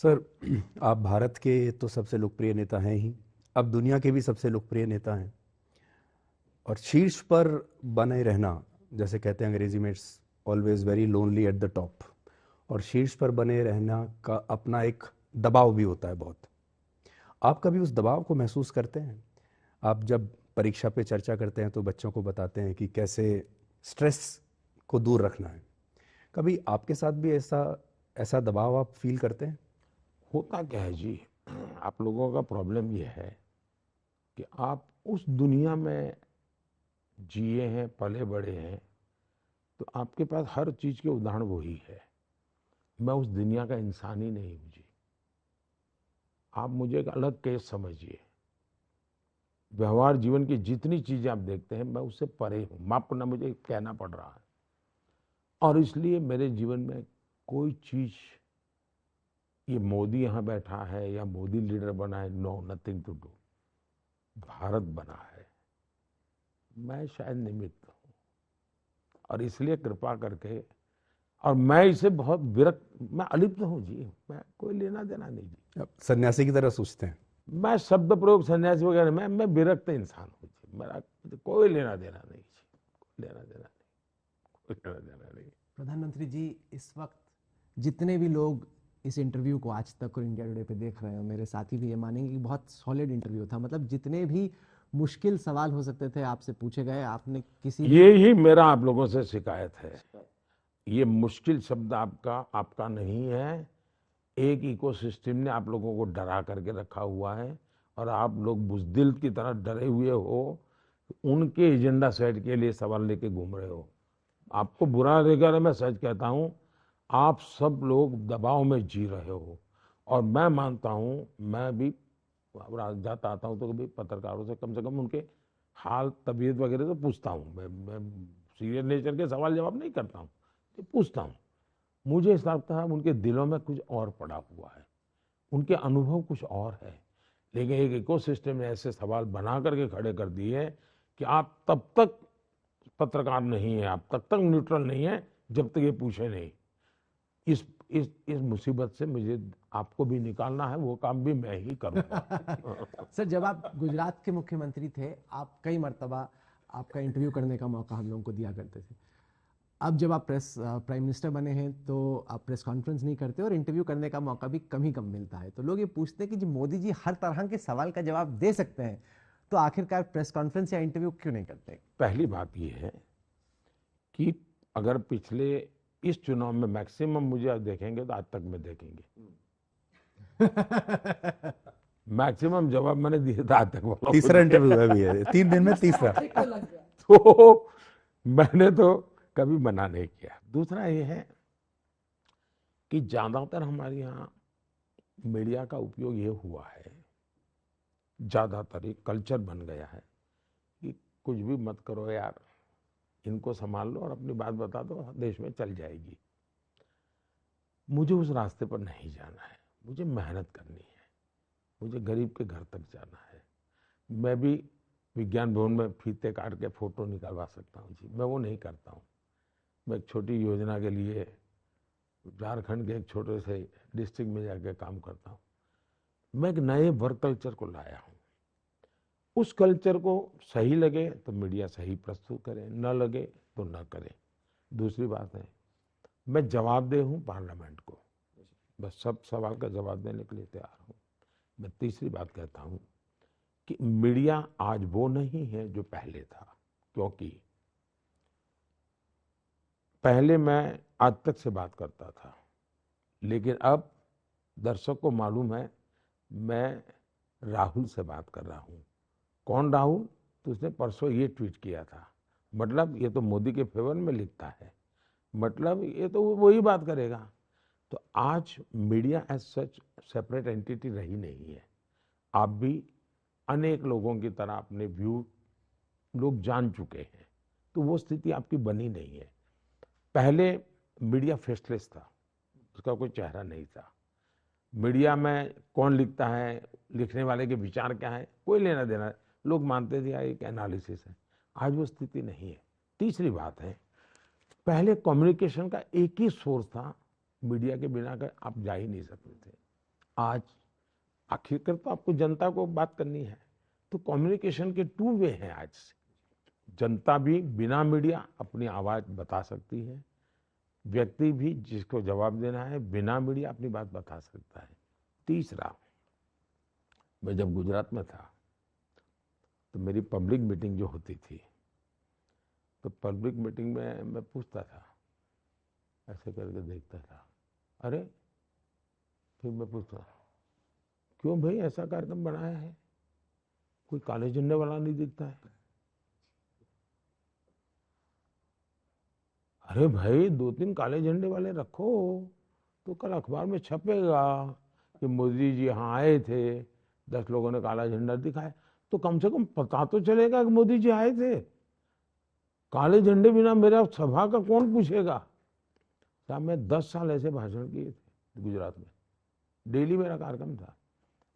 Sir, आप भारत के तो सबसे लोकप्रिय नेता हैं ही, अब दुनिया के भी सबसे लोकप्रिय नेता हैं। और शीर्ष पर बने रहना, जैसे कहते हैं अंग्रेजी में, it's always very lonely at the top. और शीर्ष पर बने रहना का अपना एक दबाव भी होता है बहुत। आप कभी उस दबाव को महसूस करते हैं? आप जब परीक्षा पे चर्चा करते हैं तो बच्चों को बताते हैं कि कैसे स्ट्रेस को दूर रखना है। कभी आपके साथ भी ऐसा ऐसा दबाव आप फील करते हैं? होता क्या है जी, आप लोगों का प्रॉब्लम ये है कि आप उस दुनिया में जिए हैं, पले बड़े हैं, तो आपके पास हर चीज के उदाहरण वही है। मैं उस दुनिया का इंसान ही नहीं हूं जी। आप मुझे एक अलग केस समझिए। व्यवहार जीवन की जितनी चीजें आप देखते हैं, मैं उससे परे हूं। माफ करना, मुझे कहना पड़ रहा है। और इसलिए मेरे जीवन में कोई चीज, ये मोदी यहाँ बैठा है या मोदी लीडर बना है, no, nothing to do. Bharat बना है, मैं शायद निमित्त हूँ। और इसलिए कृपा करके, और मैं इसे बहुत विरक्त, मैं अलिप्त हूँ जी। मैं कोई लेना देना नहीं जी। आप सन्यासी की तरह सोचते हैं? मैं शब्द प्रयोग सन्यासी वगैरह, मैं विरक्त इंसान हूँ जी। मेरा कोई लेना देना नहीं जी। कोई लेना देना नहीं, कोई लेना देना नहीं। प्रधानमंत्री जी, इस वक्त जितने भी लोग इस इंटरव्यू को आज तक और इंडिया टुडे पे देख रहे हैं, मेरे साथी भी ये मानेंगे कि बहुत सॉलिड इंटरव्यू था। मतलब जितने भी मुश्किल सवाल हो सकते थे आपसे पूछे गए, आपने किसी भी ये ही मेरा आप लोगों से शिकायत है। ये मुश्किल शब्द आपका नहीं है। एक इकोसिस्टम ने आप लोगों को डरा करके रखा हुआ है, और आप लोग बुज़दिल की तरह डरे हुए हो। उनके एजेंडा सेट के लिए सवाल लेके घूम रहे हो। आपको बुरा लगेगा, मैं सच कहता हूं, आप सब लोग दबाव में जी रहे हो। और मैं मानता हूं, मैं भी जाता आता हूं तो कभी पत्रकारों से कम उनके हाल तबीयत वगैरह तो पूछता हूं। मैं सीरियस नेचर के सवाल जवाब नहीं करता हूं, तो पूछता हूं। मुझे ऐसा लगता है उनके दिलों में कुछ और पड़ा हुआ है, उनके अनुभव कुछ और है। लेकिन एक इकोसिस्टम ने ऐसे सवाल बना करके खड़े कर दिए कि आप तब तक पत्रकार नहीं है, आप तब तक न्यूट्रल नहीं है जब तक ये पूछे नहीं। इस मुसीबत से मुझे आपको भी निकालना है, वो काम भी मैं ही करूंगा। सर, जब आप गुजरात के मुख्यमंत्री थे, आप कई मर्तबा आपका इंटरव्यू करने का मौका हम लोगों को दिया करते थे। अब जब आप प्राइम मिनिस्टर बने हैं तो आप प्रेस कॉन्फ्रेंस नहीं करते और इंटरव्यू करने का मौका भी कम ही कम मिलता है। तो लोग ये पूछते हैं कि जी मोदी जी हर तरह के सवाल का जवाब दे सकते हैं, तो आखिरकार प्रेस कॉन्फ्रेंस या इंटरव्यू क्यों नहीं करते? पहली बात ये है कि अगर पिछले इस चुनाव में मैक्सिमम मुझे आज देखेंगे तो आज तक में देखेंगे, मैक्सिमम जवाब मैंने दिए था आज तक वालों को तीसरा दिए। इंटरव्यू है भी है, 3 दिन में तीसरा। तो मैंने तो कभी मना नहीं किया। दूसरा ये है कि ज्यादातर हमारे यहाँ मीडिया का उपयोग ये हुआ है, ज्यादातर एक कल्चर बन गया है कि कुछ भी मत करो यार, इनको संभाल लो और अपनी बात बता दो, देश में चल जाएगी। मुझे उस रास्ते पर नहीं जाना है। मुझे मेहनत करनी है, मुझे गरीब के घर तक जाना है। मैं भी विज्ञान भवन में फीते काट के फोटो निकलवा सकता हूँ जी, मैं वो नहीं करता हूँ। मैं एक छोटी योजना के लिए झारखंड के एक छोटे से डिस्ट्रिक्ट में जाके काम करता हूँ। मैं एक नए वर्क कल्चर को लाया हूँ। उस कल्चर को सही लगे तो मीडिया सही प्रस्तुत करे, न लगे तो न करे। दूसरी बात है, मैं जवाबदेह हूँ पार्लियामेंट को, बस सब सवाल का जवाब देने के लिए तैयार हूँ। मैं तीसरी बात कहता हूँ कि मीडिया आज वो नहीं है जो पहले था। क्योंकि पहले मैं आज तक से बात करता था, लेकिन अब दर्शक को मालूम है मैं राहुल से बात कर रहा हूँ। कौन राहुल? तो उसने परसों ये ट्वीट किया था, मतलब ये तो मोदी के फेवर में लिखता है, मतलब ये तो वही बात करेगा। तो आज media as such separate entity रही नहीं है। आप भी अनेक लोगों की तरह अपने व्यू लोग जान चुके हैं, तो वो स्थिति आपकी बनी नहीं है। पहले मीडिया फेसलेस था, उसका कोई चेहरा नहीं था। मीडिया में कौन लिखता है, लिखने वाले के विचार क्या है, कोई लेना देना, लोग मानते थे यार एक एनालिसिस है। आज वो स्थिति नहीं है। तीसरी बात है, पहले कम्युनिकेशन का एक ही सोर्स था, मीडिया के बिना का आप जा ही नहीं सकते थे। आज आखिरकार तो आपको जनता को बात करनी है, तो कम्युनिकेशन के टू वे हैं आज से। जनता भी बिना मीडिया अपनी आवाज बता सकती है, व्यक्ति भी जिसको जवाब देना है बिना मीडिया अपनी बात बता सकता है। तीसरा, मैं जब गुजरात में था तो मेरी पब्लिक मीटिंग जो होती थी, तो पब्लिक मीटिंग में मैं पूछता था, ऐसे करके देखता था, अरे, फिर मैं पूछता, क्यों भाई ऐसा कार्यक्रम बनाया है, कोई काले झंडे वाला नहीं दिखता है? अरे भाई 2-3 काले झंडे वाले रखो तो कल अखबार में छपेगा कि मोदी जी यहाँ आए थे, 10 लोगों ने काला झंडा दिखाया, तो कम से कम पता तो चलेगा कि मोदी जी आए थे। काले झंडे बिना मेरा सभा का कौन पूछेगा? साहब मैं 10 साल ऐसे भाषण किए थे गुजरात में, डेली मेरा कार्यक्रम था।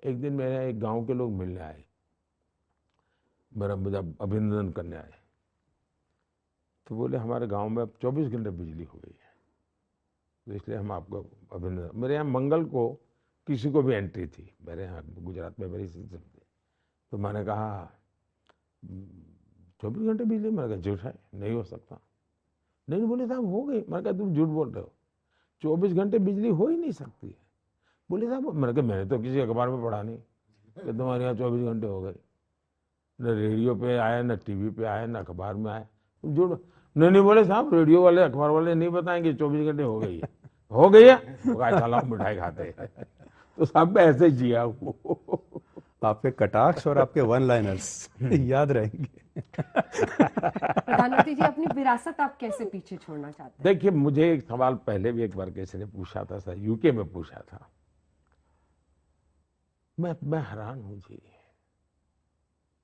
एक दिन मेरे एक गांव के लोग मिलने आए, मेरा मुझे अभिनंदन करने आए, तो बोले हमारे गांव में अब 24 घंटे बिजली हो गई है, तो इसलिए हम आपको अभिनंदन। मेरे यहाँ मंगल को किसी को भी एंट्री थी, मेरे यहाँ गुजरात में मेरी सिस्टम थी, तो मैंने कहा 24 घंटे बिजली? मैंने कहा झूठ है, नहीं हो सकता। नहीं बोले साहब हो गई। मैंने कहा तुम झूठ बोल रहे हो, 24 घंटे बिजली हो ही नहीं सकती है। बोले साहब, मैंने कहा मैंने तो किसी अखबार में पढ़ा नहीं कि तुम्हारे यहाँ 24 घंटे हो गए, न रेडियो पे आया, न टीवी पे आया, न अखबार में आया, तुम झूठ। नहीं बोले साहब, रेडियो वाले अखबार वाले नहीं बताएंगे 24 घंटे हो गई है। हो गई है, चला मिठाई खाते हैं। तो साहब मैं ऐसे जिया हूँ। आपके कटाक्ष और आपके वन लाइनर्स याद रहेंगे। प्रधानमंत्री जी, अपनी विरासत आप कैसे पीछे छोड़ना चाहते हैं? देखिए, मुझे एक सवाल पहले भी एक बार किसी ने पूछा था, सर यूके में पूछा था, मैं हैरान हूं जी,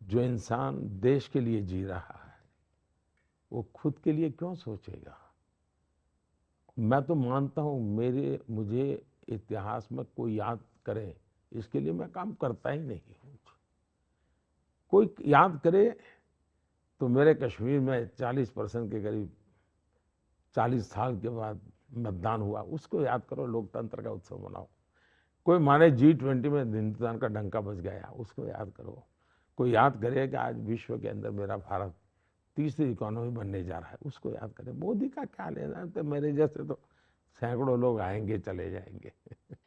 जो इंसान देश के लिए जी रहा है वो खुद के लिए क्यों सोचेगा? मैं तो मानता हूं मुझे इतिहास में कोई याद करे, इसके लिए मैं काम करता ही नहीं हूं। कोई याद करे तो मेरे कश्मीर में 40% के करीब 40 साल के बाद मतदान हुआ, उसको याद करो, लोकतंत्र का उत्सव मनाओ। कोई माने G20 में हिंदुस्तान का डंका बज गया, उसको याद करो। कोई याद करे कि आज विश्व के अंदर मेरा भारत तीसरी इकोनॉमी बनने जा रहा है, उसको याद करे। मोदी का क्या लेना है? तो मेरे जैसे तो सैकड़ों लोग आएंगे चले जाएंगे।